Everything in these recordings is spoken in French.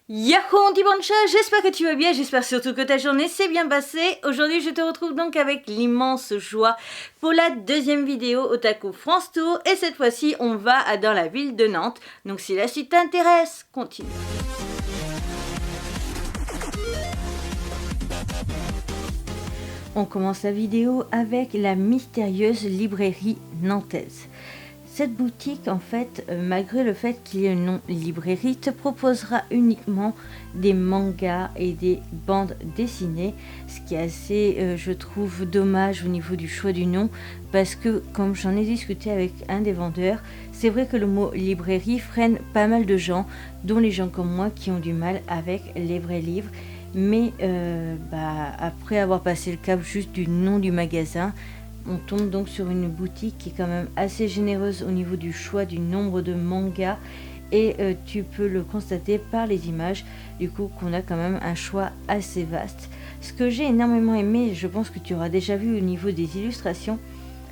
Yahoo Antibrancha, j'espère que tu vas bien, j'espère surtout que ta journée s'est bien passée. Aujourd'hui je te retrouve donc avec l'immense joie pour la deuxième vidéo Otaku France Tour et cette fois-ci on va dans la ville de Nantes. Donc si la suite t'intéresse, continue. On commence la vidéo avec la mystérieuse librairie nantaise. Cette boutique, en fait, malgré le fait qu'il y ait un nom librairie, te proposera uniquement des mangas et des bandes dessinées, ce qui est assez, je trouve, dommage au niveau du choix du nom, parce que, comme j'en ai discuté avec un des vendeurs, c'est vrai que le mot librairie freine pas mal de gens, dont les gens comme moi qui ont du mal avec les vrais livres. Mais après avoir passé le cap juste du nom du magasin, on tombe donc sur une boutique qui est quand même assez généreuse au niveau du choix du nombre de mangas et tu peux le constater par les images, du coup qu'on a quand même un choix assez vaste. Ce que j'ai énormément aimé, je pense que tu auras déjà vu au niveau des illustrations,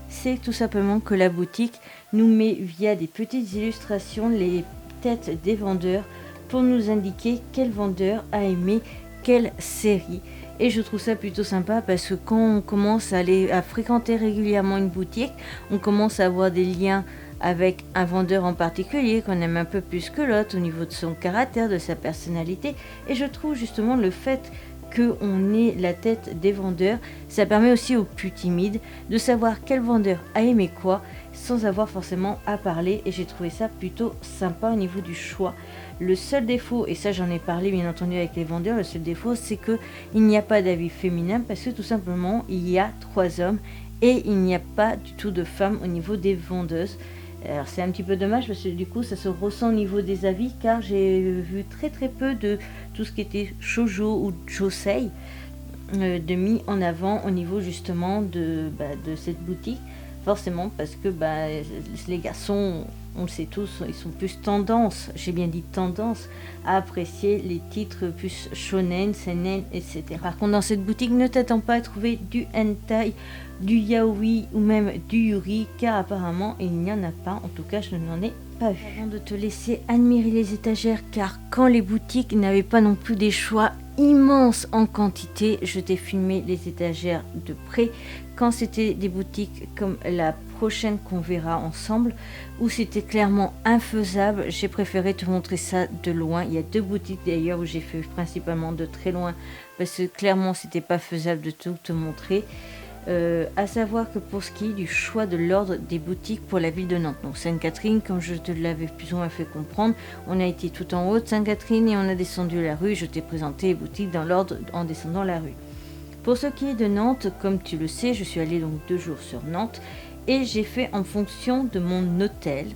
c'est tout simplement que la boutique nous met via des petites illustrations les têtes des vendeurs pour nous indiquer quel vendeur a aimé quelle série. Et je trouve ça plutôt sympa parce que quand on commence à fréquenter régulièrement une boutique, on commence à avoir des liens avec un vendeur en particulier qu'on aime un peu plus que l'autre au niveau de son caractère, de sa personnalité. Et je trouve justement le fait qu'on ait la tête des vendeurs, ça permet aussi aux plus timides de savoir quel vendeur a aimé quoi sans avoir forcément à parler. Et j'ai trouvé ça plutôt sympa au niveau du choix. Le seul défaut, et ça j'en ai parlé bien entendu avec les vendeurs, le seul défaut c'est que il n'y a pas d'avis féminin parce que tout simplement il y a 3 hommes et il n'y a pas du tout de femmes au niveau des vendeuses. Alors c'est un petit peu dommage parce que du coup ça se ressent au niveau des avis car j'ai vu très peu de tout ce qui était shoujo ou josei de mis en avant au niveau justement de cette boutique. Forcément parce que les garçons, on le sait tous, ils sont plus tendance, j'ai bien dit tendance, à apprécier les titres plus shonen, seinen, etc. Par contre, dans cette boutique, ne t'attends pas à trouver du hentai, du yaoi ou même du yuri, car apparemment, il n'y en a pas. En tout cas, je n'en ai pas vu. Avant de te laisser admirer les étagères, car quand les boutiques n'avaient pas non plus des choix immenses en quantité, je t'ai filmé les étagères de près. Quand c'était des boutiques comme la prochaine qu'on verra ensemble, où c'était clairement infaisable, j'ai préféré te montrer ça de loin. Il y a 2 boutiques d'ailleurs où j'ai fait principalement de très loin, parce que clairement c'était pas faisable de tout te montrer. À savoir que pour ce qui est du choix de l'ordre des boutiques pour la ville de Nantes, donc Sainte-Catherine, comme je te l'avais plus ou moins fait comprendre, on a été tout en haut de Sainte-Catherine et on a descendu la rue. Je t'ai présenté les boutiques dans l'ordre en descendant la rue. Pour ce qui est de Nantes, comme tu le sais, je suis allée donc 2 jours sur Nantes et j'ai fait en fonction de mon hôtel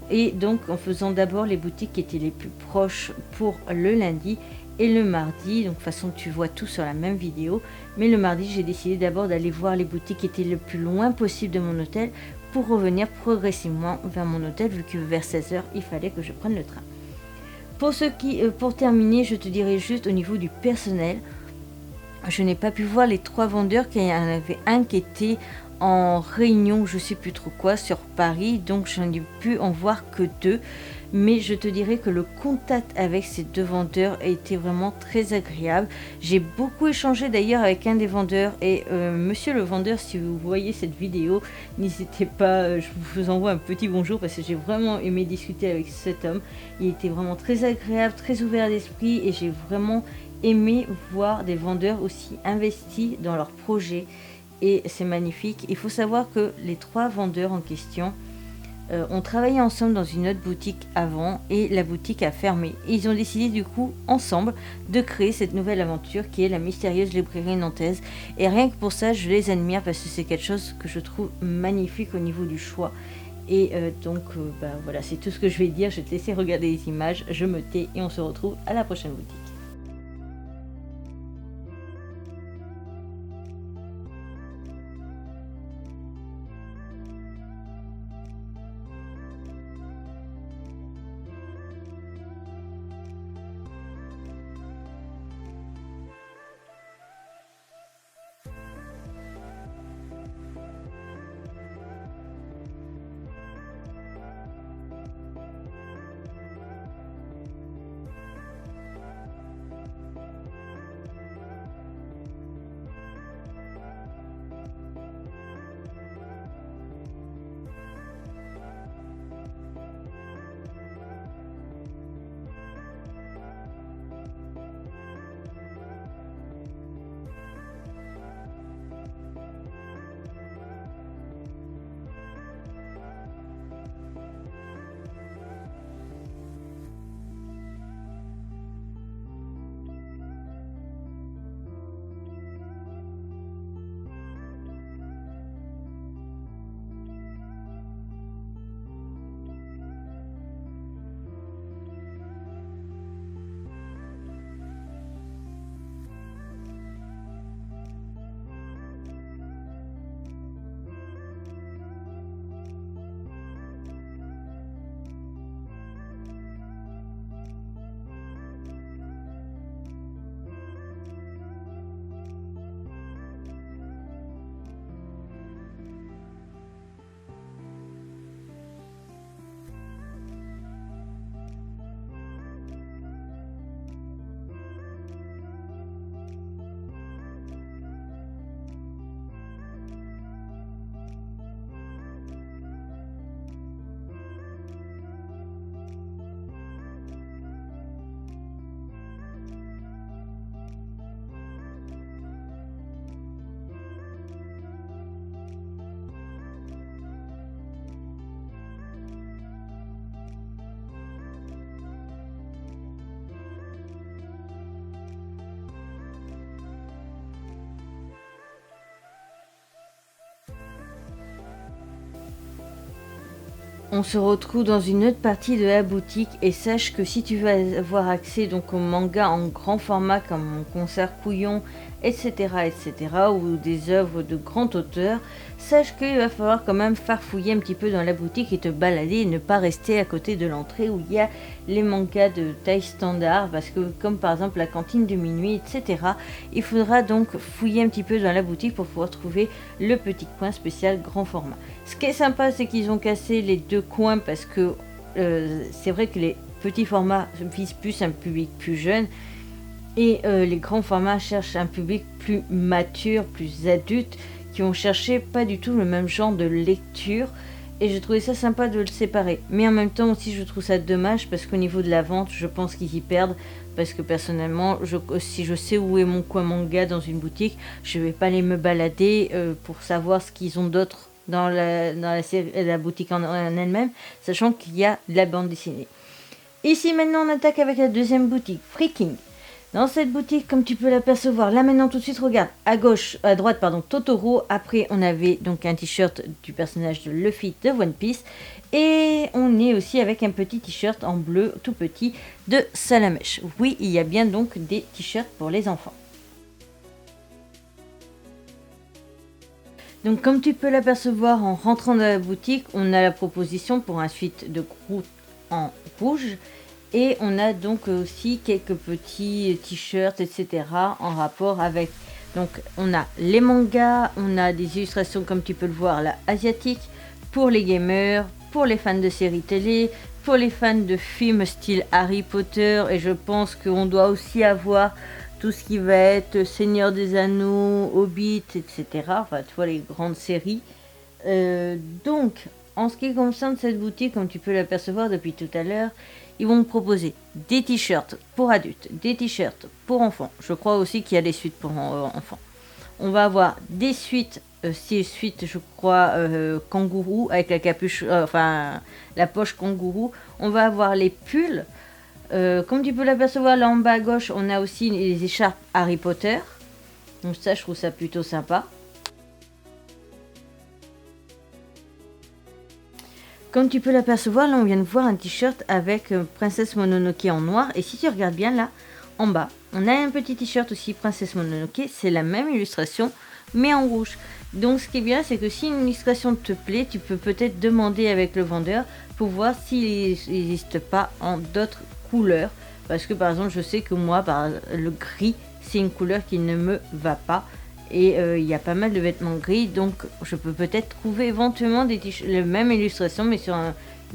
et donc en faisant d'abord les boutiques qui étaient les plus proches pour le lundi et le mardi. Donc de toute façon tu vois tout sur la même vidéo, mais le mardi j'ai décidé d'abord d'aller voir les boutiques qui étaient le plus loin possible de mon hôtel pour revenir progressivement vers mon hôtel vu que vers 16h il fallait que je prenne le train. Pour terminer, je te dirai juste au niveau du personnel. Je n'ai pas pu voir les 3 vendeurs, car il y en avait un qui était en réunion, je sais plus trop quoi, sur Paris, donc j'en ai pu en voir que 2. Mais je te dirais que le contact avec ces 2 vendeurs a été vraiment très agréable. J'ai beaucoup échangé d'ailleurs avec un des vendeurs et monsieur le vendeur, si vous voyez cette vidéo, n'hésitez pas, je vous envoie un petit bonjour parce que j'ai vraiment aimé discuter avec cet homme. Il était vraiment très agréable, très ouvert d'esprit et j'ai vraiment aimé voir des vendeurs aussi investis dans leurs projets et c'est magnifique. Il faut savoir que les 3 vendeurs en question ont travaillé ensemble dans une autre boutique avant et la boutique a fermé. Et ils ont décidé du coup ensemble de créer cette nouvelle aventure qui est la mystérieuse librairie nantaise. Et rien que pour ça, je les admire parce que c'est quelque chose que je trouve magnifique au niveau du choix. Et voilà, c'est tout ce que je vais dire. Je vais te laisser regarder les images, je me tais et on se retrouve à la prochaine boutique. On se retrouve dans une autre partie de la boutique et sache que si tu veux avoir accès donc aux mangas en grand format comme Mon concert couillon, etc., etc., ou des œuvres de grands auteurs, sache qu'il va falloir quand même farfouiller un petit peu dans la boutique et te balader et ne pas rester à côté de l'entrée où il y a les mangas de taille standard, parce que comme par exemple la cantine de minuit, etc., il faudra donc fouiller un petit peu dans la boutique pour pouvoir trouver le petit coin spécial grand format. Ce qui est sympa, c'est qu'ils ont cassé les deux coins parce que c'est vrai que les petits formats visent plus un public plus jeune et les grands formats cherchent un public plus mature, plus adulte, qui vont chercher pas du tout le même genre de lecture. Et j'ai trouvé ça sympa de le séparer. Mais en même temps aussi, je trouve ça dommage parce qu'au niveau de la vente, je pense qu'ils y perdent. Parce que personnellement, si je sais où est mon coin manga dans une boutique, je vais pas aller me balader pour savoir ce qu'ils ont d'autre dans la boutique en elle-même, sachant qu'il y a de la bande dessinée. Ici maintenant, on attaque avec la deuxième boutique, Freaking. Dans cette boutique, comme tu peux l'apercevoir, là maintenant tout de suite, regarde, à droite, Totoro. Après, on avait donc un t-shirt du personnage de Luffy de One Piece. Et on est aussi avec un petit t-shirt en bleu tout petit de Salamèche. Oui, il y a bien donc des t-shirts pour les enfants. Donc comme tu peux l'apercevoir en rentrant dans la boutique, on a la proposition pour un suite de Groot en rouge. Et on a donc aussi quelques petits t-shirts, etc. en rapport avec. Donc on a les mangas, on a des illustrations comme tu peux le voir là, asiatiques, pour les gamers, pour les fans de séries télé, pour les fans de films style Harry Potter. Et je pense qu'on doit aussi avoir tout ce qui va être Seigneur des Anneaux, Hobbit, etc. Enfin tu vois les grandes séries. Donc en ce qui concerne cette boutique, comme tu peux l'apercevoir depuis tout à l'heure, ils vont me proposer des t-shirts pour adultes, des t-shirts pour enfants. Je crois aussi qu'il y a des suites pour enfants. On va avoir des suites, suites je crois, kangourou, avec la capuche, la poche kangourou. On va avoir les pulls. Comme tu peux l'apercevoir là en bas à gauche, on a aussi les écharpes Harry Potter. Donc ça, je trouve ça plutôt sympa. Comme tu peux l'apercevoir, là on vient de voir un t-shirt avec Princesse Mononoke en noir. Et si tu regardes bien là, en bas, on a un petit t-shirt aussi Princesse Mononoke. C'est la même illustration, mais en rouge. Donc ce qui est bien, c'est que si une illustration te plaît, tu peux peut-être demander avec le vendeur pour voir s'il n'existe pas en d'autres couleurs. Parce que par exemple, je sais que moi, le gris, c'est une couleur qui ne me va pas. Et il y a pas mal de vêtements gris, donc je peux peut-être trouver éventuellement la même illustration, mais sur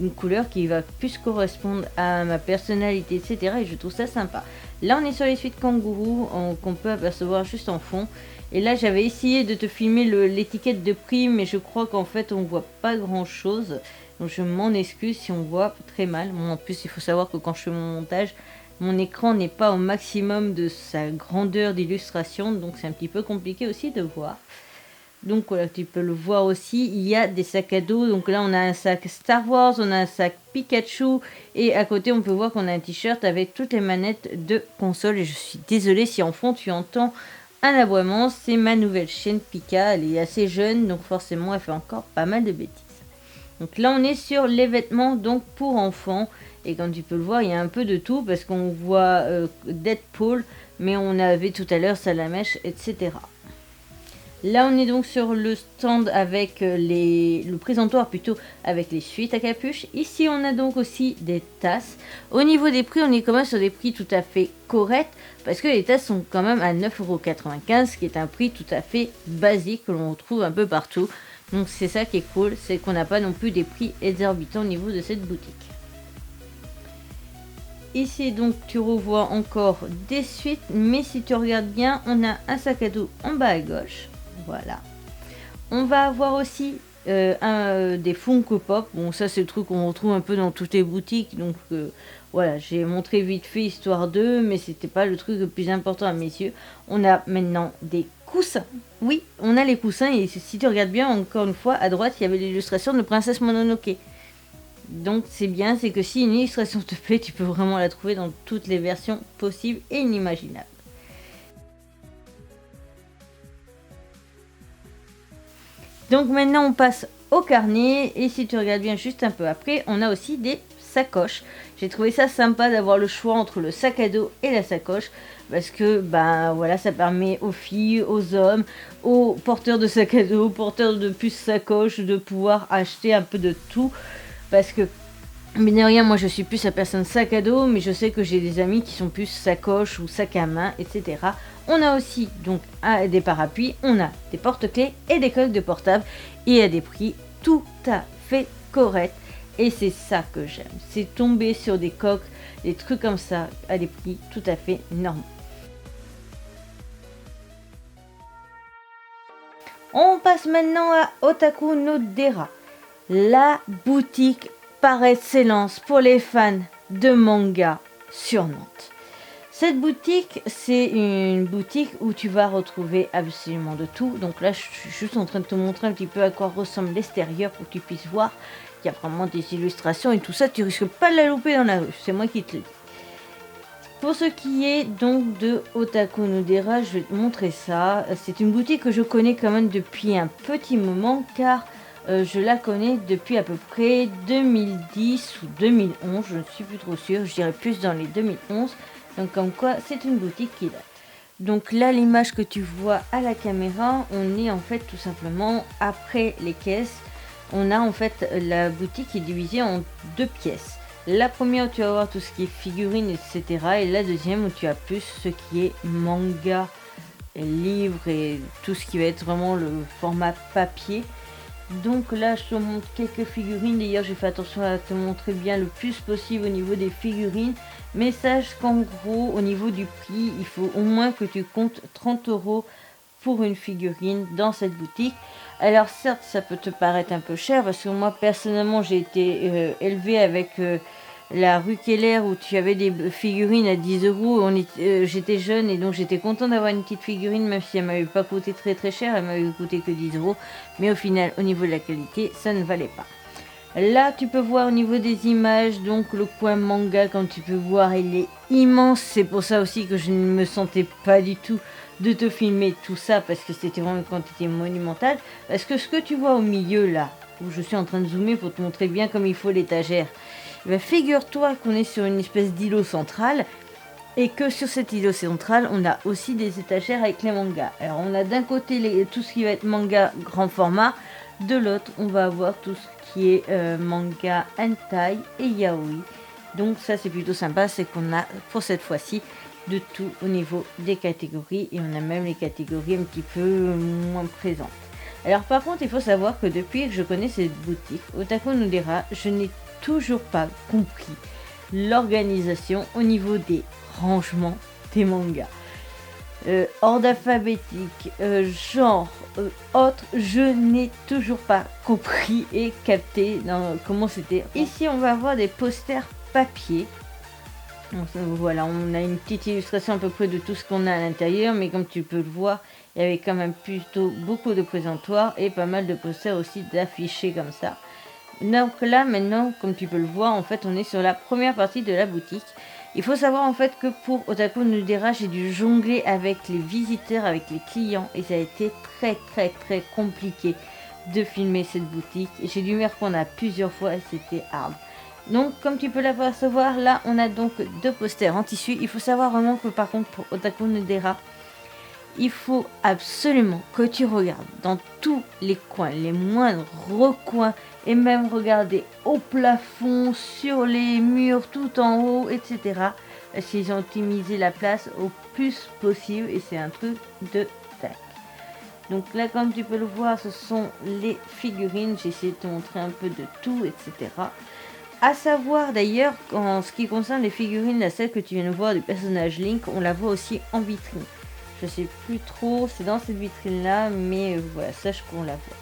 une couleur qui va plus correspondre à ma personnalité, etc. Et je trouve ça sympa. Là, on est sur les suites kangourou qu'on peut apercevoir juste en fond. Et là, j'avais essayé de te filmer l'étiquette de prix, mais je crois qu'en fait, on voit pas grand-chose. Donc je m'en excuse si on voit très mal. Bon, en plus, il faut savoir que quand je fais mon montage, mon écran n'est pas au maximum de sa grandeur d'illustration, donc c'est un petit peu compliqué aussi de voir. Donc voilà, tu peux le voir aussi, il y a des sacs à dos. Donc là, on a un sac Star Wars, on a un sac Pikachu, et à côté, on peut voir qu'on a un t-shirt avec toutes les manettes de console. Et je suis désolée si en fond, tu entends un aboiement. C'est ma nouvelle chaîne Pika, elle est assez jeune, donc forcément, elle fait encore pas mal de bêtises. Donc là, on est sur les vêtements donc pour enfants. Et comme tu peux le voir, il y a un peu de tout parce qu'on voit Deadpool, mais on avait tout à l'heure Salamèche, etc. Là, on est donc sur le stand avec le présentoir plutôt avec les suites à capuche. Ici, on a donc aussi des tasses. Au niveau des prix, on est quand même sur des prix tout à fait corrects parce que les tasses sont quand même à 9,95 €, qui est un prix tout à fait basique que l'on retrouve un peu partout. Donc c'est ça qui est cool, c'est qu'on n'a pas non plus des prix exorbitants au niveau de cette boutique. Ici donc tu revois encore des suites, mais si tu regardes bien, on a un sac à dos en bas à gauche. Voilà. On va avoir aussi des Funko Pop. Bon, ça c'est le truc qu'on retrouve un peu dans toutes les boutiques. Donc voilà, j'ai montré vite fait histoire d'eux, mais c'était pas le truc le plus important à mes yeux. On a maintenant des coussins. Oui, on a les coussins, et si tu regardes bien, encore une fois, à droite, il y avait l'illustration de Princesse Mononoke. Donc c'est bien, c'est que si une illustration te plaît, tu peux vraiment la trouver dans toutes les versions possibles et inimaginables. Donc maintenant on passe au carnet. Et si tu regardes bien juste un peu après, on a aussi des sacoches. J'ai trouvé ça sympa d'avoir le choix entre le sac à dos et la sacoche, parce que ben voilà, ça permet aux filles, aux hommes, aux porteurs de sac à dos, aux porteurs de puces sacoches, de pouvoir acheter un peu de tout. Parce que mais de rien, moi je suis plus la personne sac à dos, mais je sais que j'ai des amis qui sont plus sacoche ou sac à main, etc. On a aussi donc des parapluies, on a des porte-clés et des coques de portable, et à des prix tout à fait corrects. Et c'est ça que j'aime, c'est tomber sur des coques, des trucs comme ça, à des prix tout à fait normaux. On passe maintenant à Otaku no Dera, la boutique par excellence pour les fans de manga sur Nantes. Cette boutique, c'est une boutique où tu vas retrouver absolument de tout. Donc là, je suis juste en train de te montrer un petit peu à quoi ressemble l'extérieur pour que tu puisses voir. Il y a vraiment des illustrations et tout ça, tu risques pas de la louper dans la rue, c'est moi qui te le dis. Pour ce qui est donc de Otaku no Dera, je vais te montrer ça. C'est une boutique que je connais quand même depuis un petit moment, car je la connais depuis à peu près 2010 ou 2011, je ne suis plus trop sûre, je dirais plus dans les 2011. Donc comme quoi, c'est une boutique qui date. Donc là, l'image que tu vois à la caméra, on est en fait tout simplement après les caisses. On a en fait la boutique qui est divisée en deux pièces. La première où tu vas voir tout ce qui est figurines, etc. Et la deuxième où tu as plus ce qui est manga, livres et tout ce qui va être vraiment le format papier. Donc là, je te montre quelques figurines. D'ailleurs, j'ai fait attention à te montrer bien le plus possible au niveau des figurines. Mais sache qu'en gros, au niveau du prix, il faut au moins que tu comptes 30 € pour une figurine dans cette boutique. Alors certes, ça peut te paraître un peu cher parce que moi, personnellement, j'ai été élevée avec la rue Keller où tu avais des figurines à 10 €. J'étais jeune et donc j'étais contente d'avoir une petite figurine, même si elle m'avait pas coûté très très cher, elle m'avait coûté que 10 €. Mais au final, au niveau de la qualité, ça ne valait pas. Là, tu peux voir au niveau des images, donc le coin manga, comme tu peux voir, il est immense. C'est pour ça aussi que je ne me sentais pas du tout de te filmer tout ça, parce que c'était vraiment une quantité monumentale. Parce que ce que tu vois au milieu là, où je suis en train de zoomer pour te montrer bien comme il faut l'étagère, figure-toi qu'on est sur une espèce d'îlot central, et que sur cet îlot central, on a aussi des étagères avec les mangas. Alors on a d'un côté tout ce qui va être manga grand format, de l'autre on va avoir tout ce qui est manga hentai et yaoi. Donc ça c'est plutôt sympa, c'est qu'on a pour cette fois-ci de tout au niveau des catégories, et on a même les catégories un petit peu moins présentes. Alors par contre, il faut savoir que depuis que je connais cette boutique, Otaku no Dera, je n'ai toujours pas compris l'organisation au niveau des rangements des mangas. Ordre alphabétique, genre, autre, je n'ai toujours pas compris et capté comment c'était. Ici, on va avoir des posters papier. Donc, voilà, on a une petite illustration à peu près de tout ce qu'on a à l'intérieur, mais comme tu peux le voir, il y avait quand même plutôt beaucoup de présentoirs et pas mal de posters aussi d'affichés comme ça. Donc là maintenant, comme tu peux le voir, en fait on est sur la première partie de la boutique. Il faut savoir en fait que pour Otaku no Dera, j'ai dû jongler avec les visiteurs, avec les clients, et ça a été très compliqué de filmer cette boutique. J'ai dû m'y reprendre à plusieurs fois et c'était hard. Donc comme tu peux l'apercevoir, là on a donc deux posters en tissu. Il faut savoir vraiment que par contre pour Otaku no Dera, il faut absolument que tu regardes dans tous les coins, les moindres recoins, et même regarder au plafond, sur les murs, tout en haut, etc. Parce qu'ils ont optimisé la place au plus possible et c'est un truc de tac. Donc là, comme tu peux le voir, ce sont les figurines. J'ai essayé de te montrer un peu de tout, etc. À savoir d'ailleurs, en ce qui concerne les figurines, la celle que tu viens de voir du personnage Link, on la voit aussi en vitrine. Je sais plus trop, c'est dans cette vitrine là, mais voilà, sache qu'on la voit.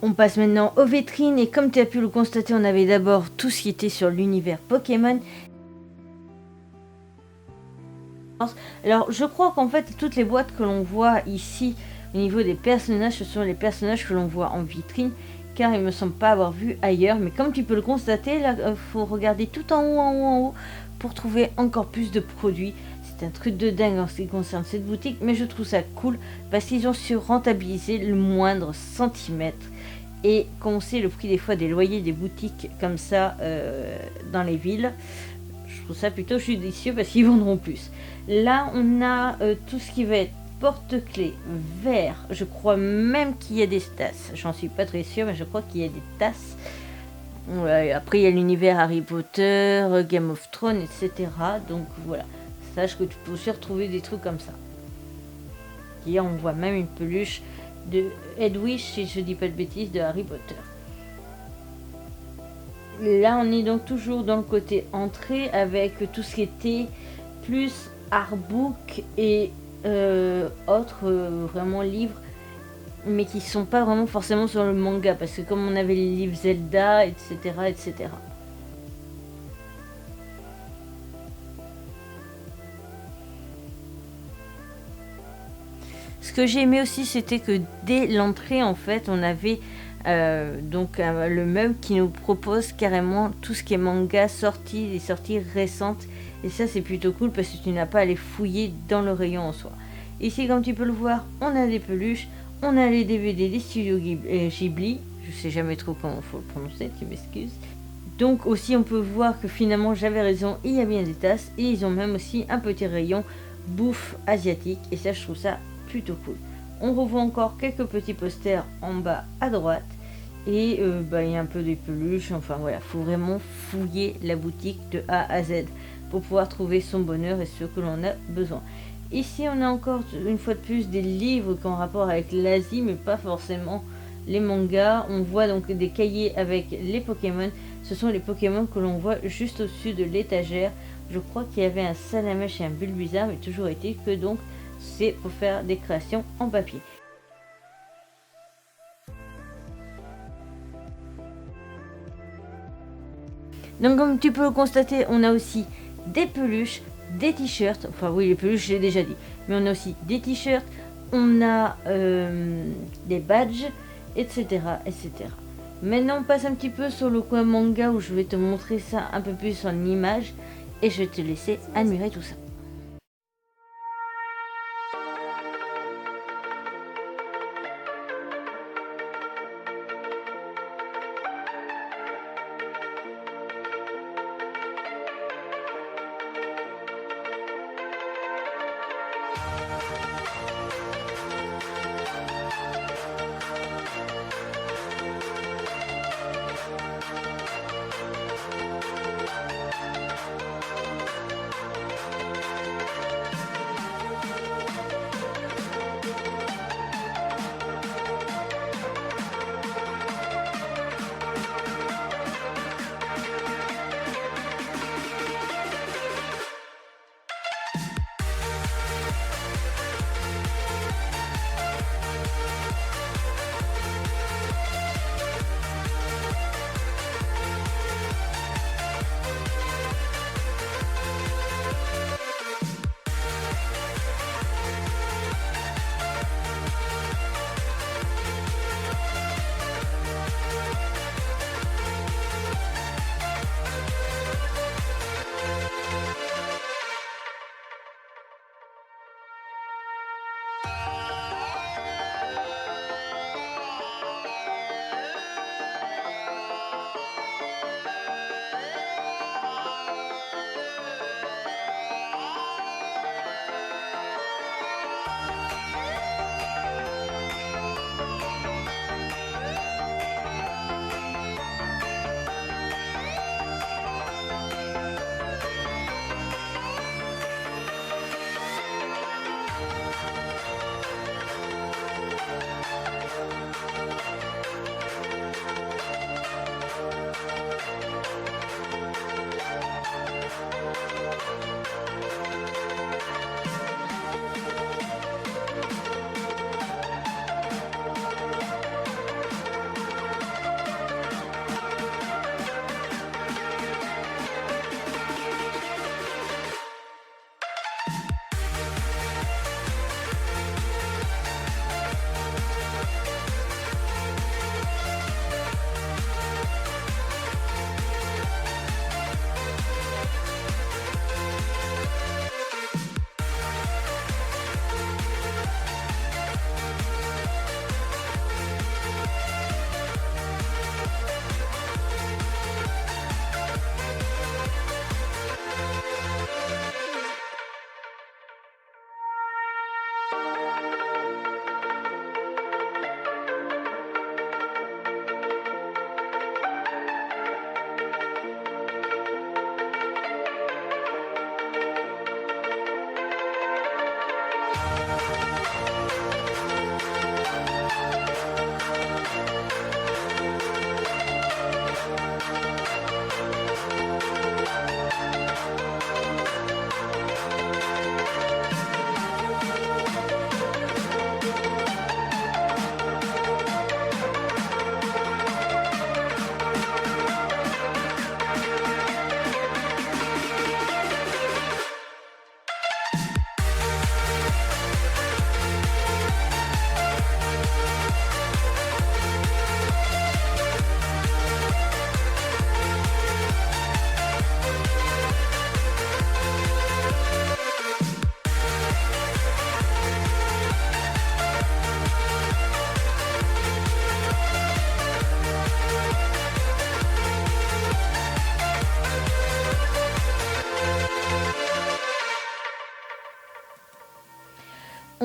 On passe maintenant aux vitrines et comme tu as pu le constater, on avait d'abord tout ce qui était sur l'univers Pokémon. Alors je crois qu'en fait toutes les boîtes que l'on voit ici au niveau des personnages, ce sont les personnages que l'on voit en vitrine, car il me semble pas avoir vu ailleurs. Mais comme tu peux le constater, là faut regarder tout en haut, en haut pour trouver encore plus de produits. C'est un truc de dingue en ce qui concerne cette boutique, mais je trouve ça cool parce qu'ils ont su rentabiliser le moindre centimètre. Et comme on sait le prix des fois des loyers des boutiques comme ça dans les villes, je trouve ça plutôt judicieux parce qu'ils vendront plus. Là on a tout ce qui va être porte-clés, verre, je crois même qu'il y a des tasses, j'en suis pas très sûre mais je crois qu'il y a des tasses. Ouais, après il y a l'univers Harry Potter, Game of Thrones, etc. Donc voilà, sache que tu peux aussi retrouver des trucs comme ça. Hier on voit même une peluche de Hedwig, si je dis pas de bêtises, de Harry Potter. Là on est donc toujours dans le côté entrée avec tout ce qui était plus artbook et autres vraiment livres, mais qui sont pas vraiment forcément sur le manga, parce que comme on avait les livres Zelda, etc., etc. Ce que j'ai aimé aussi, c'était que dès l'entrée, en fait, on avait le meuble qui nous propose carrément tout ce qui est manga sorti, les sorties récentes. Et ça, c'est plutôt cool parce que tu n'as pas à aller fouiller dans le rayon en soi. Ici, comme tu peux le voir, on a des peluches, on a les DVD des studios Ghibli. Je sais jamais trop comment il faut le prononcer, tu m'excuses. Donc aussi, on peut voir que finalement, j'avais raison, il y a bien des tasses. Et ils ont même aussi un petit rayon bouffe asiatique. Et ça, je trouve ça plutôt cool. On revoit encore quelques petits posters en bas à droite. Et il y a un peu des peluches. Enfin voilà, faut vraiment fouiller la boutique de A à Z pour pouvoir trouver son bonheur et ce que l'on a besoin. Ici, on a encore une fois de plus des livres qui ont rapport avec l'Asie, mais pas forcément les mangas. On voit donc des cahiers avec les Pokémon. Ce sont les Pokémon que l'on voit juste au-dessus de l'étagère. Je crois qu'il y avait un Salamèche et un Bulbizarre, mais toujours été que donc c'est pour faire des créations en papier. Donc comme tu peux le constater, on a aussi des peluches, des t-shirts, enfin oui les peluches j'ai déjà dit, mais on a aussi des t-shirts, on a des badges, etc., etc. Maintenant on passe un petit peu sur le coin manga où je vais te montrer ça un peu plus en image et je vais te laisser admirer tout ça.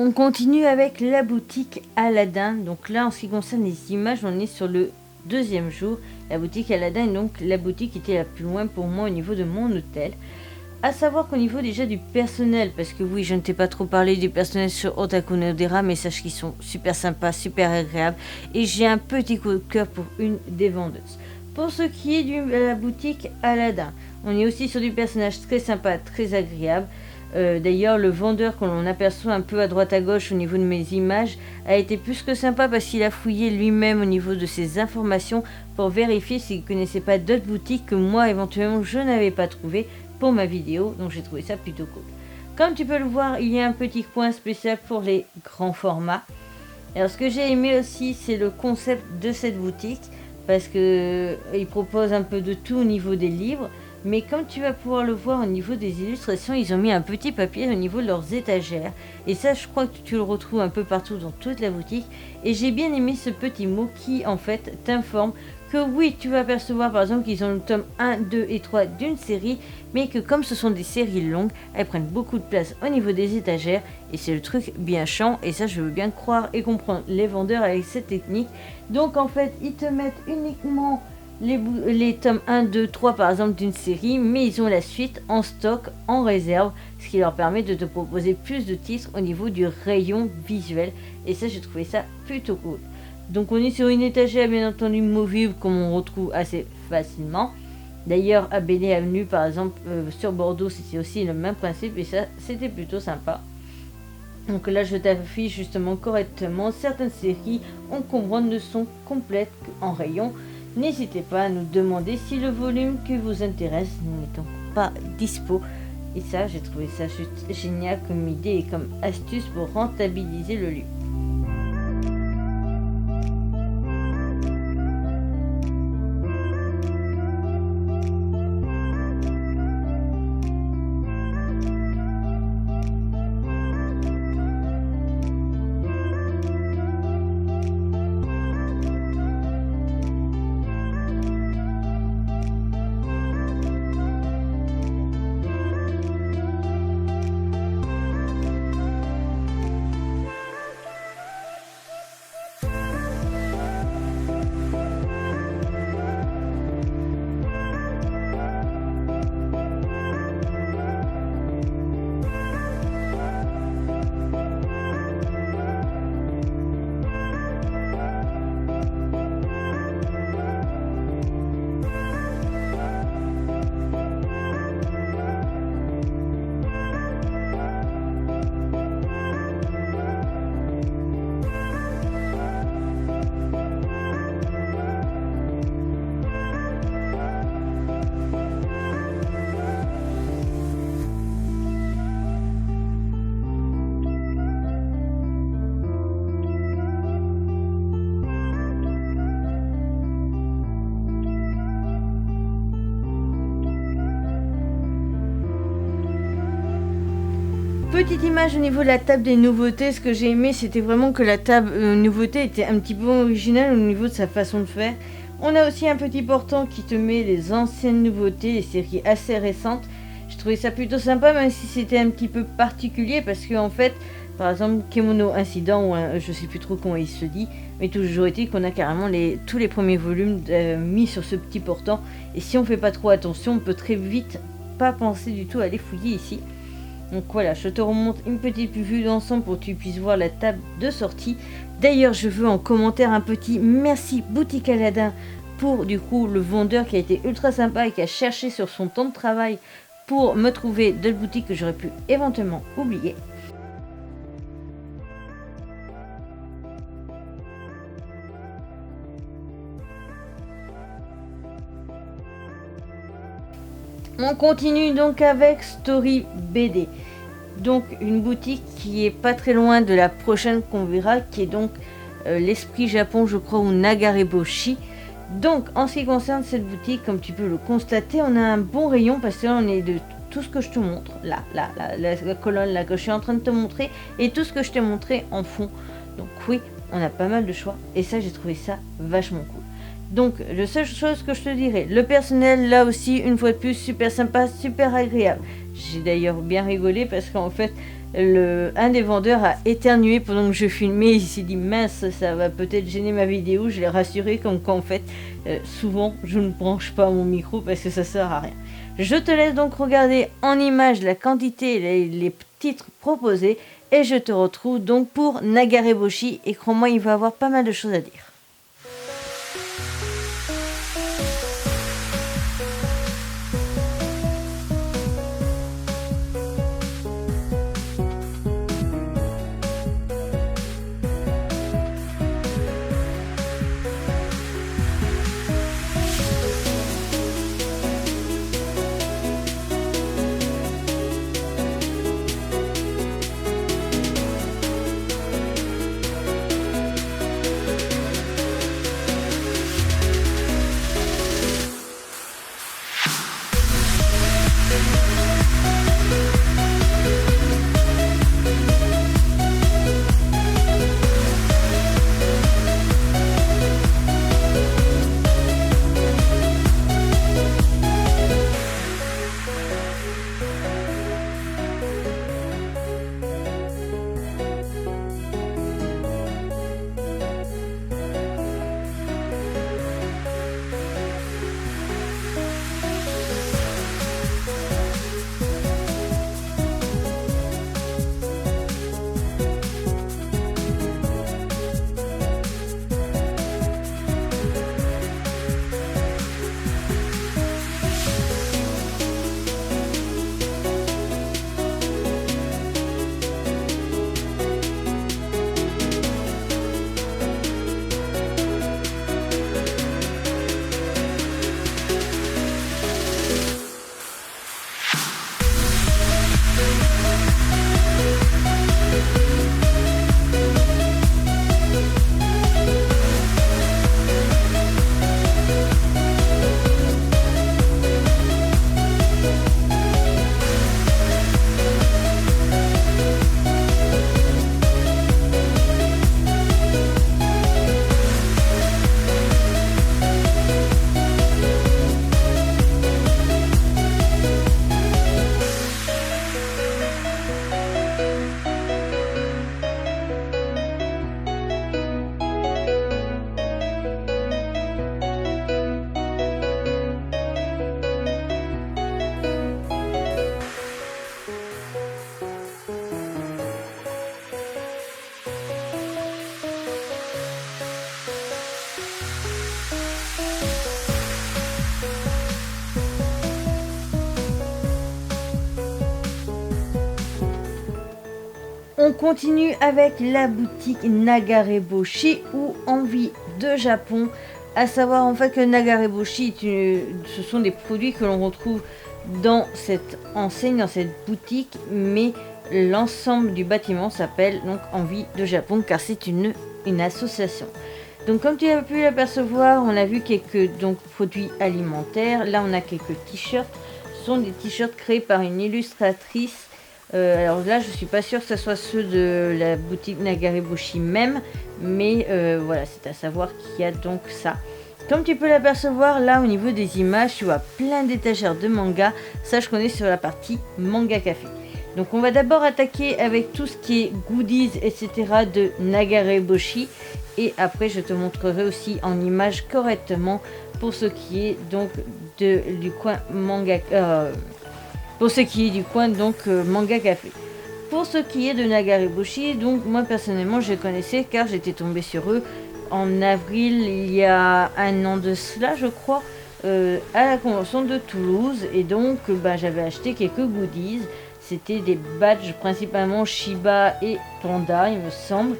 On continue avec la boutique Aladdin. Donc là, en ce qui concerne les images, on est sur le deuxième jour. La boutique Aladdin est donc la boutique qui était la plus loin pour moi au niveau de mon hôtel. À savoir qu'au niveau déjà du personnel, parce que oui, je ne t'ai pas trop parlé du personnel sur Otaku no Dera, mais sache qu'ils sont super sympas, super agréables. Et j'ai un petit coup de cœur pour une des vendeuses. Pour ce qui est de la boutique Aladdin, on est aussi sur du personnage très sympa, très agréable. D'ailleurs, le vendeur qu'on aperçoit un peu à droite à gauche au niveau de mes images a été plus que sympa parce qu'il a fouillé lui-même au niveau de ses informations pour vérifier s'il ne connaissait pas d'autres boutiques que moi éventuellement je n'avais pas trouvé pour ma vidéo. Donc j'ai trouvé ça plutôt cool. Comme tu peux le voir, il y a un petit coin spécial pour les grands formats. Alors ce que j'ai aimé aussi, c'est le concept de cette boutique parce qu'il propose un peu de tout au niveau des livres. Mais comme tu vas pouvoir le voir au niveau des illustrations, ils ont mis un petit papier au niveau de leurs étagères. Et ça, je crois que tu le retrouves un peu partout dans toute la boutique. Et j'ai bien aimé ce petit mot qui, en fait, t'informe que oui, tu vas apercevoir par exemple qu'ils ont le tome 1, 2 et 3 d'une série, mais que comme ce sont des séries longues, elles prennent beaucoup de place au niveau des étagères. Et c'est le truc bien chiant. Et ça, je veux bien croire et comprendre les vendeurs avec cette technique. Donc, en fait, ils te mettent uniquement les tomes 1, 2, 3 par exemple d'une série, mais ils ont la suite en stock, en réserve, ce qui leur permet de te proposer plus de titres au niveau du rayon visuel. Et ça, j'ai trouvé ça plutôt cool. Donc on est sur une étagère bien entendu movible comme on retrouve assez facilement. D'ailleurs à Belle Avenue par exemple sur Bordeaux c'était aussi le même principe et ça c'était plutôt sympa. Donc là je t'affiche justement correctement certaines séries encombrantes ne sont complètes en rayon. N'hésitez pas à nous demander si le volume qui vous intéresse n'est donc pas dispo. Et ça, j'ai trouvé ça juste génial comme idée et comme astuce pour rentabiliser le lieu. Petite image au niveau de la table des nouveautés, ce que j'ai aimé c'était vraiment que la table nouveauté était un petit peu originale au niveau de sa façon de faire. On a aussi un petit portant qui te met les anciennes nouveautés, les séries assez récentes. Je trouvais ça plutôt sympa même si c'était un petit peu particulier parce que en fait, par exemple Kemono Incident ou je sais plus trop comment il se dit, mais toujours est-il qu'on a carrément tous les premiers volumes mis sur ce petit portant et si on fait pas trop attention on peut très vite pas penser du tout à les fouiller ici. Donc voilà, je te remonte une petite vue d'ensemble pour que tu puisses voir la table de sortie. D'ailleurs, je veux en commentaire un petit merci Boutique Aladdin pour du coup le vendeur qui a été ultra sympa et qui a cherché sur son temps de travail pour me trouver d'autres boutiques que j'aurais pu éventuellement oublier. On continue donc avec Story BD. Donc une boutique qui est pas très loin de la prochaine qu'on verra, qui est donc l'Esprit Japon, je crois, ou Nagareboshi. Donc en ce qui concerne cette boutique, comme tu peux le constater, on a un bon rayon parce que là on est de tout ce que je te montre, là, la colonne là que je suis en train de te montrer, et tout ce que je t'ai montré en fond. Donc oui, on a pas mal de choix, et ça j'ai trouvé ça vachement cool. Donc, la seule chose que je te dirais, le personnel, là aussi, une fois de plus, super sympa, super agréable. J'ai d'ailleurs bien rigolé parce qu'en fait, un des vendeurs a éternué pendant que je filmais. Il s'est dit mince, ça va peut-être gêner ma vidéo. Je l'ai rassuré comme qu'en fait, souvent je ne branche pas mon micro parce que ça sert à rien. Je te laisse donc regarder en images la quantité et les titres proposés et je te retrouve donc pour Nagareboshi et crois-moi, il va avoir pas mal de choses à dire. On continue avec la boutique Nagareboshi ou Envie de Japon. À savoir en fait que Nagareboshi, ce sont des produits que l'on retrouve dans cette enseigne, dans cette boutique, mais l'ensemble du bâtiment s'appelle donc Envie de Japon car c'est une association. Donc comme tu as pu l'apercevoir, on a vu quelques produits alimentaires. Là on a quelques t-shirts. Ce sont des t-shirts créés par une illustratrice. Alors là je suis pas sûre que ce soit ceux de la boutique Nagareboshi même, mais voilà, c'est à savoir qu'il y a donc ça. Comme tu peux l'apercevoir là au niveau des images, tu vois plein d'étagères de manga. Ça je connais sur la partie manga café. Donc on va d'abord attaquer avec tout ce qui est goodies etc de Nagareboshi et après je te montrerai aussi en images correctement pour ce qui est donc du coin manga pour ce qui est du coin donc manga café. Pour ce qui est de Nagareboshi, donc moi personnellement je connaissais car j'étais tombée sur eux en avril il y a un an de cela je crois à la convention de Toulouse et donc j'avais acheté quelques goodies. C'était des badges principalement Shiba et Panda il me semble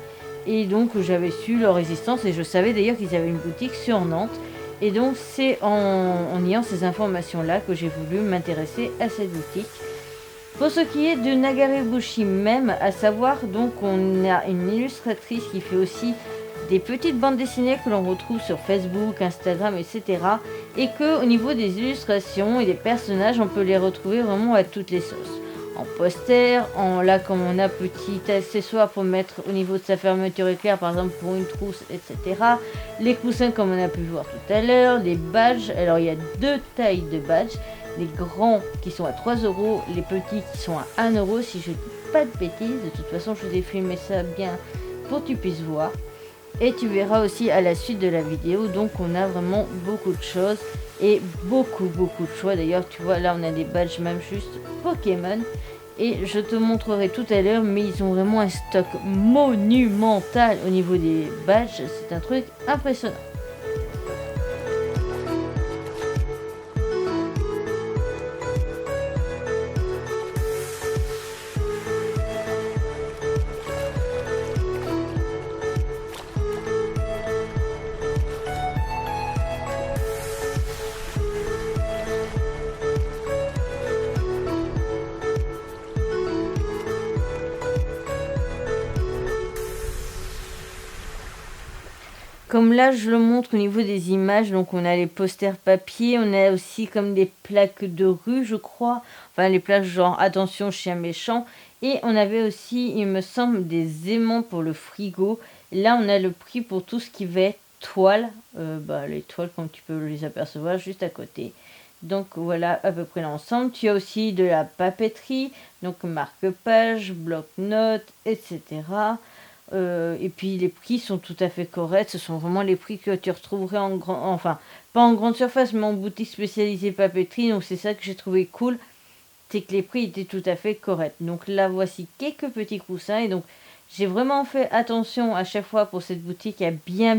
et donc j'avais su leur existence et je savais d'ailleurs qu'ils avaient une boutique sur Nantes. Et donc c'est en ayant ces informations là que j'ai voulu m'intéresser à cette boutique. Pour ce qui est de Nagareboshi même, à savoir donc on a une illustratrice qui fait aussi des petites bandes dessinées que l'on retrouve sur Facebook, Instagram, etc. Et que au niveau des illustrations et des personnages, on peut les retrouver vraiment à toutes les sauces. En poster, là comme on a petit accessoire pour mettre au niveau de sa fermeture éclair, par exemple pour une trousse, etc. Les coussins comme on a pu voir tout à l'heure, les badges, alors il y a deux tailles de badges, les grands qui sont à 3 €, les petits qui sont à 1 € si je ne dis pas de bêtises. De toute façon, je vous ai filmé ça bien pour que tu puisses voir. Et tu verras aussi à la suite de la vidéo. Donc on a vraiment beaucoup de choses et beaucoup de choix. D'ailleurs tu vois là on a des badges même juste Pokémon. Et je te montrerai tout à l'heure, mais ils ont vraiment un stock monumental au niveau des badges. C'est un truc impressionnant. Comme là, je le montre au niveau des images, donc on a les posters papier, on a aussi comme des plaques de rue, je crois, enfin les plaques genre attention chien méchant, et on avait aussi, il me semble, des aimants pour le frigo. Là, on a le prix pour tout ce qui va être toile, les toiles comme tu peux les apercevoir juste à côté. Donc voilà à peu près l'ensemble. Tu as aussi de la papeterie, donc marque-page, bloc-notes, etc. Et puis les prix sont tout à fait corrects. Ce sont vraiment les prix que tu retrouverais en grand, enfin pas en grande surface, mais en boutique spécialisée papeterie. Donc c'est ça que j'ai trouvé cool, c'est que les prix étaient tout à fait corrects. Donc là voici quelques petits coussins et donc j'ai vraiment fait attention à chaque fois pour cette boutique à bien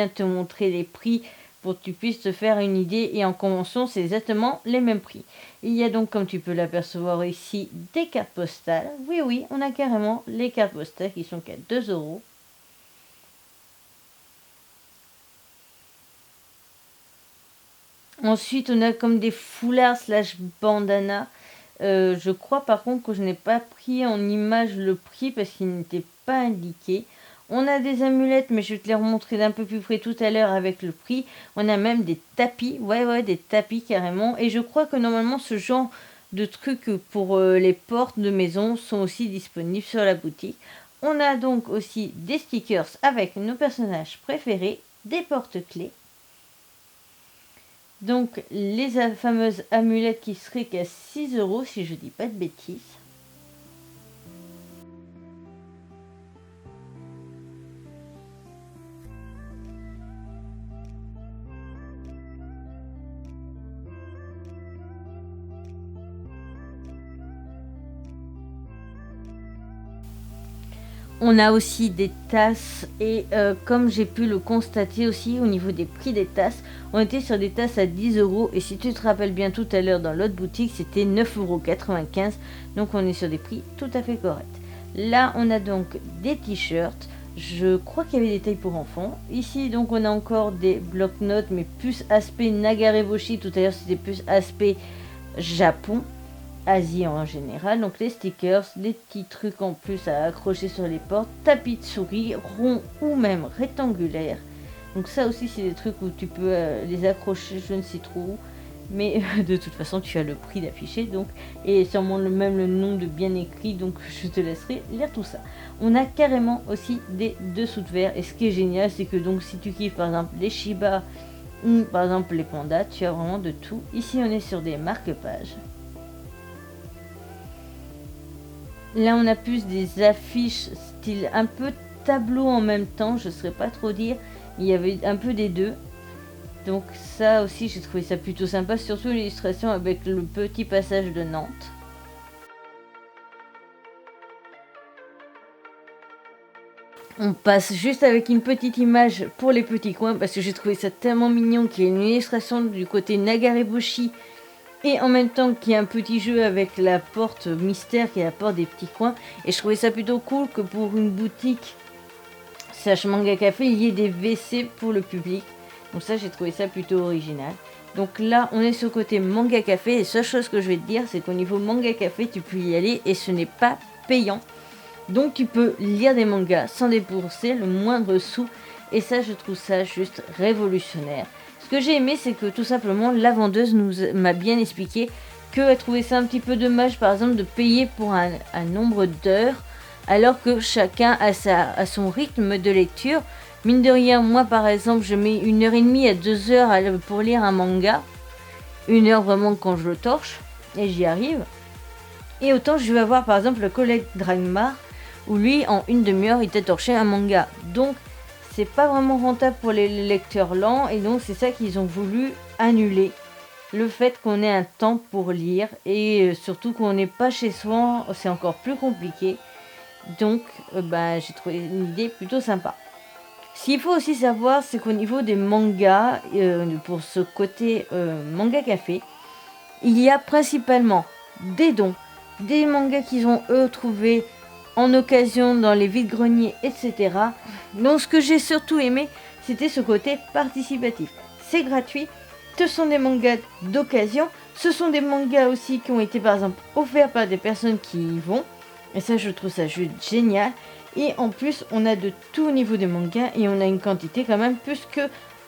te montrer les prix pour que tu puisses te faire une idée. Et en convention, c'est exactement les mêmes prix. Il y a donc, comme tu peux l'apercevoir ici, des cartes postales. Oui, on a carrément les cartes postales qui sont qu'à 2 €. Ensuite, on a comme des foulards slash bandanas. Je crois par contre que je n'ai pas pris en image le prix parce qu'il n'était pas indiqué. On a des amulettes, mais je vais te les remontrer d'un peu plus près tout à l'heure avec le prix. On a même des tapis, ouais, des tapis carrément. Et je crois que normalement ce genre de trucs pour les portes de maison sont aussi disponibles sur la boutique. On a donc aussi des stickers avec nos personnages préférés, des porte-clés. Donc les fameuses amulettes qui seraient qu'à 6 € si je dis pas de bêtises. On a aussi des tasses et comme j'ai pu le constater aussi au niveau des prix des tasses, on était sur des tasses à 10 € et si tu te rappelles bien tout à l'heure dans l'autre boutique c'était 9,95 €, donc on est sur des prix tout à fait corrects. Là on a donc des t-shirts, je crois qu'il y avait des tailles pour enfants. Ici donc on a encore des bloc-notes mais plus aspect Nagareboshi, tout à l'heure c'était plus aspect Japon. Asie en général, donc les stickers, des petits trucs en plus à accrocher sur les portes, tapis de souris, ronds ou même rectangulaires. Donc ça aussi c'est des trucs où tu peux les accrocher, je ne sais trop où, mais de toute façon tu as le prix d'afficher donc et sûrement même le nom de bien écrit, donc je te laisserai lire tout ça. On a carrément aussi des dessous de verre et ce qui est génial c'est que donc si tu kiffes par exemple les Shiba ou par exemple les pandas, tu as vraiment de tout. Ici on est sur des marque-pages. Là, on a plus des affiches style un peu tableau en même temps, je ne saurais pas trop dire. Il y avait un peu des deux. Donc ça aussi, j'ai trouvé ça plutôt sympa, surtout l'illustration avec le petit passage de Nantes. On passe juste avec une petite image pour les petits coins parce que j'ai trouvé ça tellement mignon qu'il y a une illustration du côté Nagareboshi. Et en même temps qu'il y a un petit jeu avec la porte mystère qui est la porte des petits coins. Et je trouvais ça plutôt cool que pour une boutique slash manga café, il y ait des WC pour le public. Donc ça, j'ai trouvé ça plutôt original. Donc là, on est sur le côté manga café. Et seule chose que je vais te dire, c'est qu'au niveau manga café, tu peux y aller et ce n'est pas payant. Donc tu peux lire des mangas sans débourser le moindre sou. Et ça, je trouve ça juste révolutionnaire. Ce que j'ai aimé, c'est que tout simplement, la vendeuse m'a bien expliqué qu'elle trouvait ça un petit peu dommage, par exemple, de payer pour un nombre d'heures, alors que chacun a son rythme de lecture. Mine de rien, moi, par exemple, je mets 1h30 à 2h pour lire un manga. 1 heure vraiment quand je le torche, et j'y arrive. Et autant je vais avoir par exemple le collègue Dragmar, où lui en une demi-heure il t'a torché un manga. Donc c'est pas vraiment rentable pour les lecteurs lents, et donc c'est ça qu'ils ont voulu annuler. Le fait qu'on ait un temps pour lire, et surtout qu'on n'est pas chez soi, c'est encore plus compliqué. Donc j'ai trouvé une idée plutôt sympa. Ce qu'il faut aussi savoir, c'est qu'au niveau des mangas, pour ce côté manga café, il y a principalement des dons, des mangas qu'ils ont eux trouvés en occasion dans les vides-greniers, etc. Donc ce que j'ai surtout aimé, c'était ce côté participatif. C'est gratuit, ce sont des mangas d'occasion, ce sont des mangas aussi qui ont été par exemple offerts par des personnes qui y vont. Et ça, je trouve ça juste génial. Et en plus, on a de tout au niveau des mangas et on a une quantité quand même plus que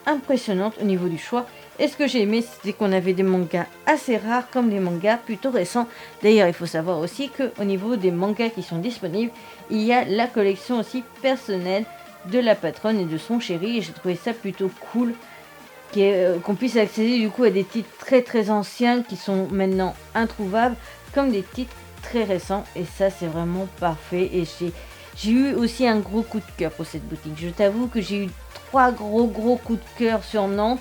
impressionnante au niveau du choix. Et ce que j'ai aimé, c'était qu'on avait des mangas assez rares comme des mangas plutôt récents. D'ailleurs, il faut savoir aussi qu'au niveau des mangas qui sont disponibles, il y a la collection aussi personnelle de la patronne et de son chéri. Et j'ai trouvé ça plutôt cool qu'on puisse accéder du coup à des titres très très anciens qui sont maintenant introuvables, comme des titres très récents. Et ça, c'est vraiment parfait. Et j'ai eu aussi un gros coup de cœur pour cette boutique. Je t'avoue que j'ai eu 3 gros coups de cœur sur Nantes.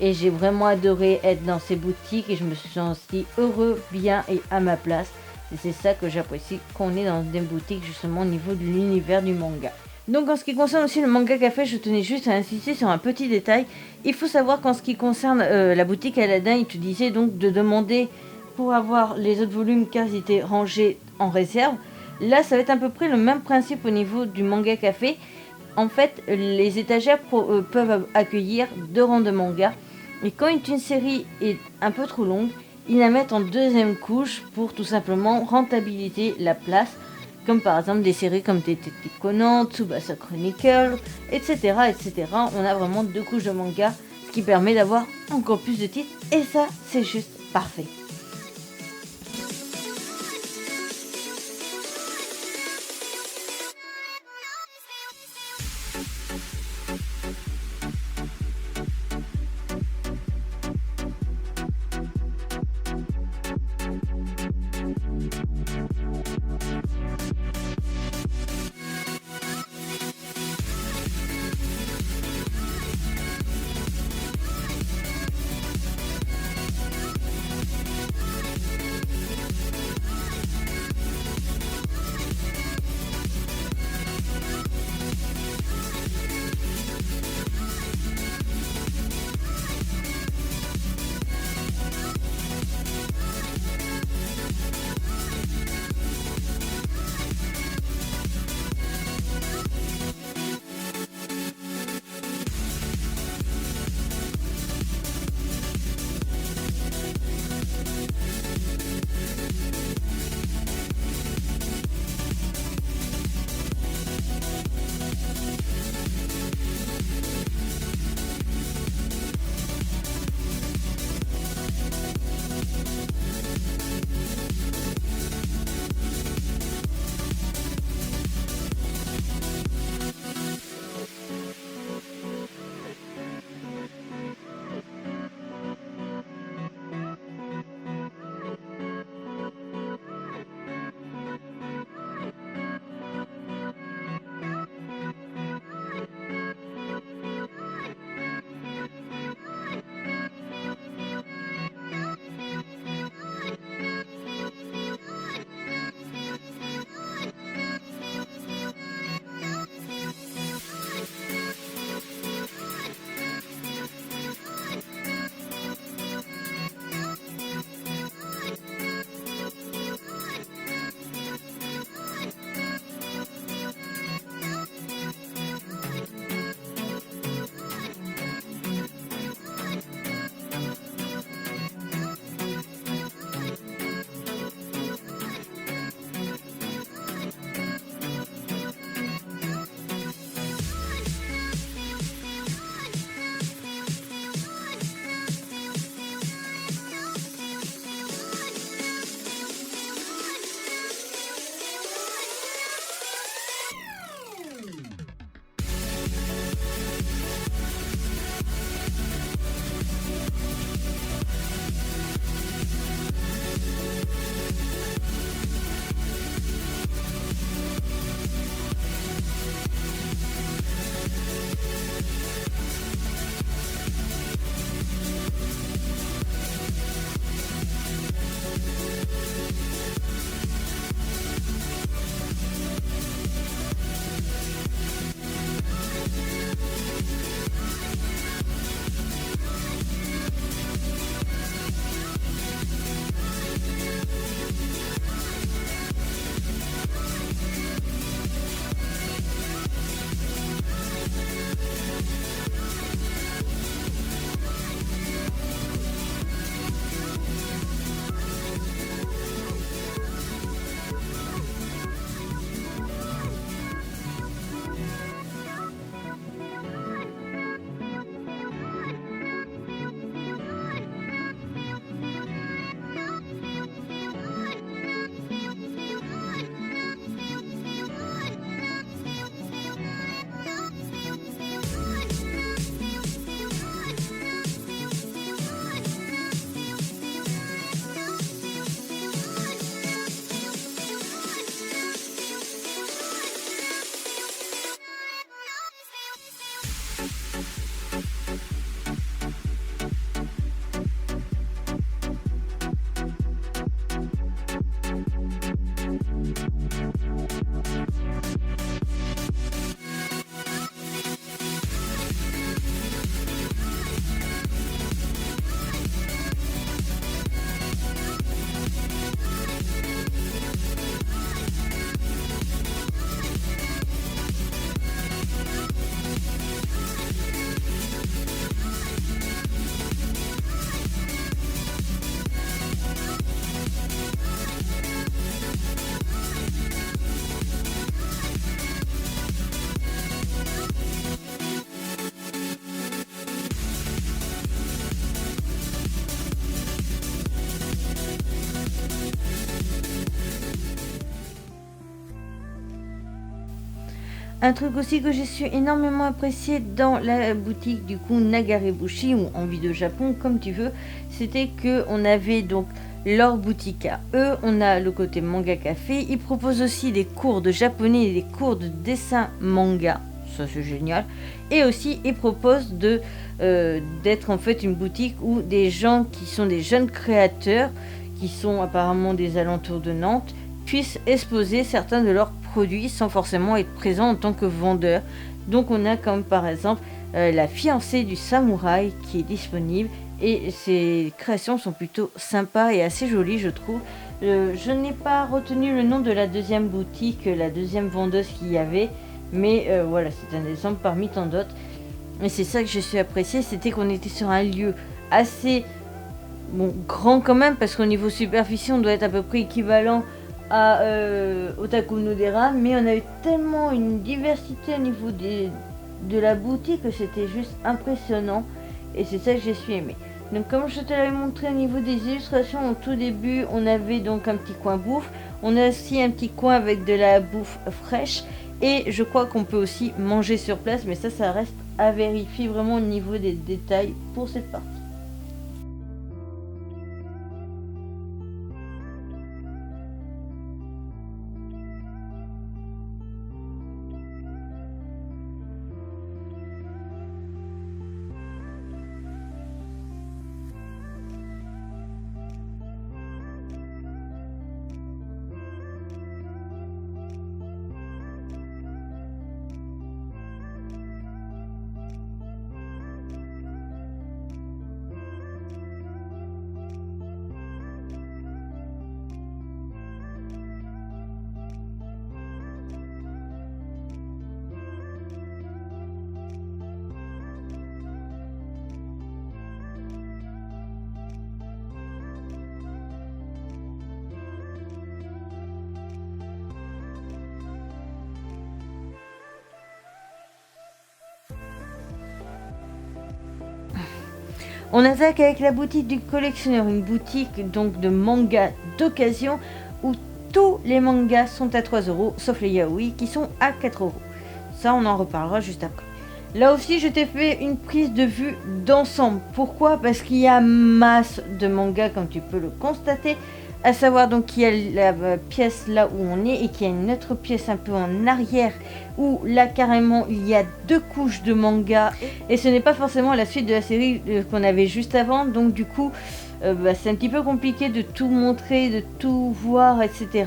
Et j'ai vraiment adoré être dans ces boutiques. Et je me suis senti heureux, bien et à ma place. Et c'est ça que j'apprécie, qu'on est dans des boutiques justement au niveau de l'univers du manga. Donc en ce qui concerne aussi le manga café, je tenais juste à insister sur un petit détail. Il faut savoir qu'en ce qui concerne la boutique Aladin, il te disait donc de demander pour avoir les autres volumes car ils étaient rangés en réserve. Là, ça va être à peu près le même principe au niveau du manga café. En fait, les étagères peuvent accueillir 2 rangs de mangas. Et quand une série est un peu trop longue, ils la mettent en deuxième couche pour tout simplement rentabiliser la place. Comme par exemple des séries comme Détective Conan, Tsubasa Chronicle, etc., etc. On a vraiment 2 couches de manga, ce qui permet d'avoir encore plus de titres. Et ça, c'est juste parfait. Un truc aussi que j'ai su énormément apprécier dans la boutique du coup Nagarebushi ou Envie de Japon comme tu veux, c'était que on avait donc leur boutique à eux, on a le côté manga café, ils proposent aussi des cours de japonais et des cours de dessin manga, ça c'est génial, et aussi ils proposent d'être en fait une boutique où des gens qui sont des jeunes créateurs, qui sont apparemment des alentours de Nantes, puissent exposer certains de leurs produits sans forcément être présents en tant que vendeur. Donc on a comme par exemple la fiancée du samouraï qui est disponible et ses créations sont plutôt sympas et assez jolies je trouve. Je n'ai pas retenu le nom de la deuxième boutique, la deuxième vendeuse qu'il y avait, mais voilà, c'est un exemple parmi tant d'autres. Et c'est ça que je suis apprécié, c'était qu'on était sur un lieu assez grand quand même, parce qu'au niveau superficie on doit être à peu près équivalent à Otaku Nodera, mais on a eu tellement une diversité au niveau de la boutique que c'était juste impressionnant et c'est ça que j'ai su aimer. Donc comme je te l'avais montré au niveau des illustrations au tout début, on avait donc un petit coin bouffe, on a aussi un petit coin avec de la bouffe fraîche et je crois qu'on peut aussi manger sur place, mais ça reste à vérifier vraiment au niveau des détails pour cette partie. On attaque avec la boutique du collectionneur, une boutique donc de mangas d'occasion où tous les mangas sont à 3 euros, sauf les yaoi qui sont à 4 euros. Ça, on en reparlera juste après. Là aussi, je t'ai fait une prise de vue d'ensemble. Pourquoi ? Parce qu'il y a masse de mangas, comme tu peux le constater. À savoir donc qu'il y a la pièce là où on est et qu'il y a une autre pièce un peu en arrière où là carrément il y a 2 couches de manga et ce n'est pas forcément la suite de la série qu'on avait juste avant, donc du coup c'est un petit peu compliqué de tout montrer, de tout voir, etc.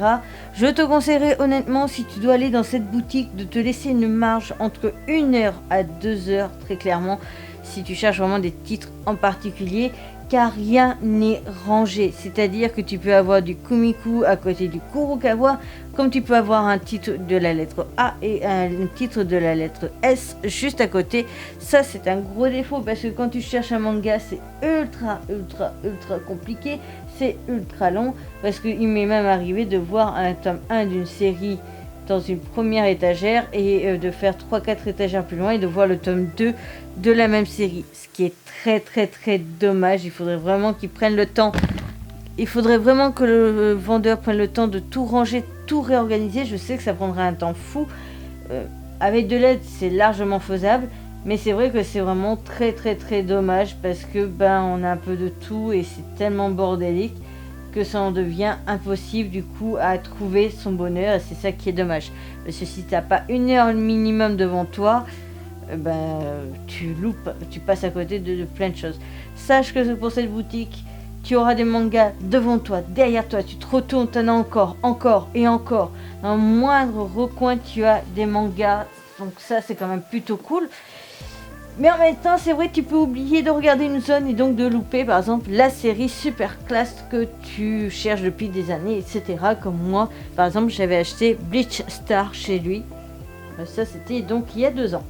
Je te conseillerais honnêtement, si tu dois aller dans cette boutique, de te laisser une marge entre 1 heure à 2 heures très clairement si tu cherches vraiment des titres en particulier, car rien n'est rangé. C'est-à-dire que tu peux avoir du Kumiku à côté du Kurokawa, comme tu peux avoir un titre de la lettre A et un titre de la lettre S juste à côté. Ça, c'est un gros défaut parce que quand tu cherches un manga, c'est ultra compliqué. C'est ultra long parce qu'il m'est même arrivé de voir un tome 1 d'une série dans une première étagère et de faire 3-4 étagères plus loin et de voir le tome 2 de la même série, ce qui est très dommage. Il faudrait vraiment qu'ils prennent le temps, il faudrait vraiment que le vendeur prenne le temps de tout ranger, tout réorganiser. Je sais que ça prendra un temps fou, avec de l'aide c'est largement faisable, mais c'est vrai que c'est vraiment très dommage parce que on a un peu de tout et c'est tellement bordélique que ça en devient impossible du coup à trouver son bonheur et c'est ça qui est dommage. Parce que si t'as pas 1 heure minimum devant toi, tu loupes, tu passes à côté de plein de choses. Sache que pour cette boutique, tu auras des mangas devant toi, derrière toi, tu te retournes, t'en as encore et encore. Dans le moindre recoin, tu as des mangas, donc ça c'est quand même plutôt cool. Mais en même temps, c'est vrai que tu peux oublier de regarder une zone et donc de louper par exemple la série super classe que tu cherches depuis des années, etc. Comme moi, par exemple, j'avais acheté Bleach Star chez lui. Ça, c'était donc il y a 2 ans.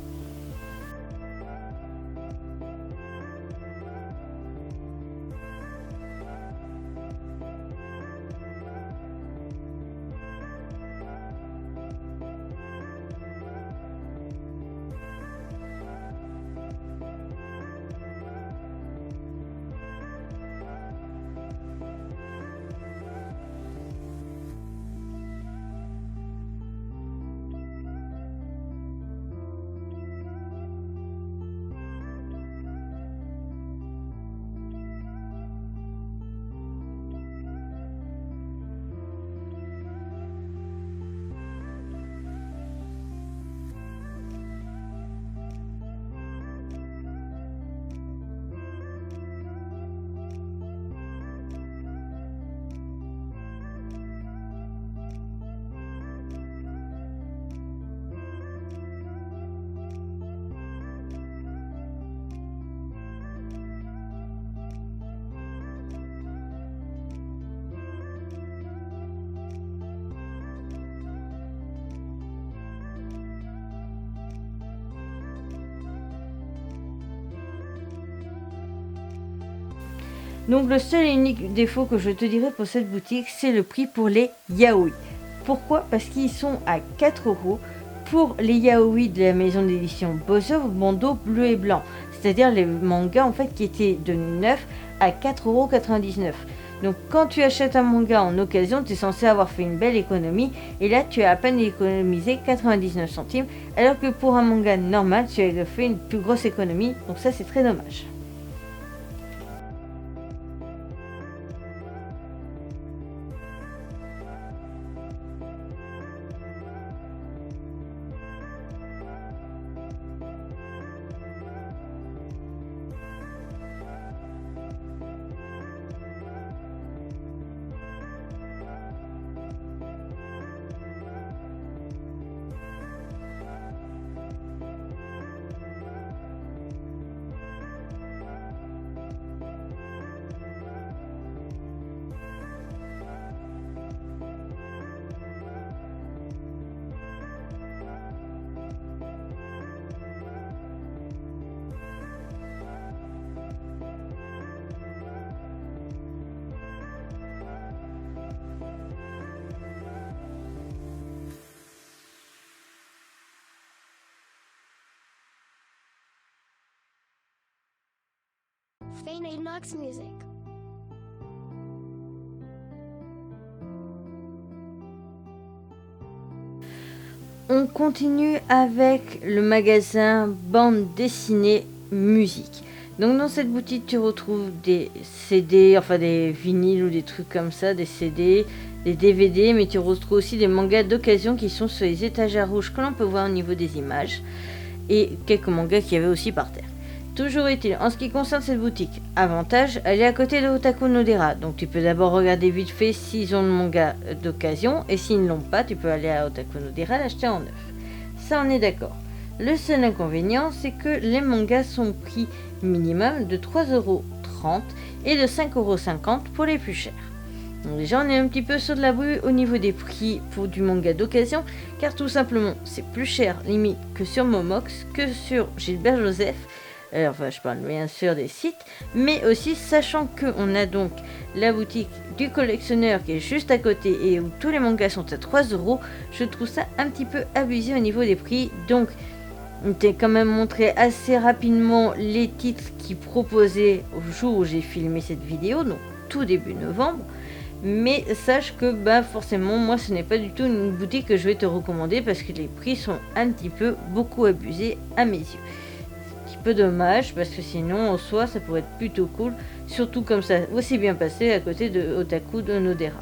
Donc le seul et unique défaut que je te dirais pour cette boutique, c'est le prix pour les yaoi. Pourquoi? Parce qu'ils sont à 4 € pour les yaoi de la maison d'édition Bozo, bandeau bleu et blanc. C'est-à-dire les mangas en fait qui étaient de 9 à 4,99 €. Donc quand tu achètes un manga en occasion, tu es censé avoir fait une belle économie et là tu as à peine économisé 99 centimes alors que pour un manga normal tu as fait une plus grosse économie, donc ça c'est très dommage. Phoenix Music. On continue avec le magasin bande dessinée musique. Donc dans cette boutique tu retrouves des CD, enfin des vinyles ou des trucs comme ça, des CD, des DVD, mais tu retrouves aussi des mangas d'occasion qui sont sur les étagères rouges que l'on peut voir au niveau des images et quelques mangas qu'il y avait aussi par terre. Toujours est-il, en ce qui concerne cette boutique, avantage, elle est à côté de Otaku no Dera, donc tu peux d'abord regarder vite fait s'ils ont le manga d'occasion, et s'ils ne l'ont pas, tu peux aller à Otaku no Dera l'acheter en neuf. Ça on est d'accord. Le seul inconvénient, c'est que les mangas sont prix minimum de 3,30 € et de 5,50 € pour les plus chers. Donc déjà on est un petit peu sur de la boue au niveau des prix pour du manga d'occasion, car tout simplement c'est plus cher limite que sur Momox, que sur Gilbert Joseph. Enfin, je parle bien sûr des sites, mais aussi sachant qu'on a donc la boutique du collectionneur qui est juste à côté et où tous les mangas sont à 3 €, je trouve ça un petit peu abusé au niveau des prix. Donc, on t'a quand même montré assez rapidement les titres qu'ils proposaient au jour où j'ai filmé cette vidéo, donc tout début novembre. Mais sache que forcément, moi, ce n'est pas du tout une boutique que je vais te recommander parce que les prix sont un petit peu beaucoup abusés à mes yeux. Peu dommage parce que sinon en soi ça pourrait être plutôt cool, surtout comme ça aussi bien passé à côté de Otaku no Dera.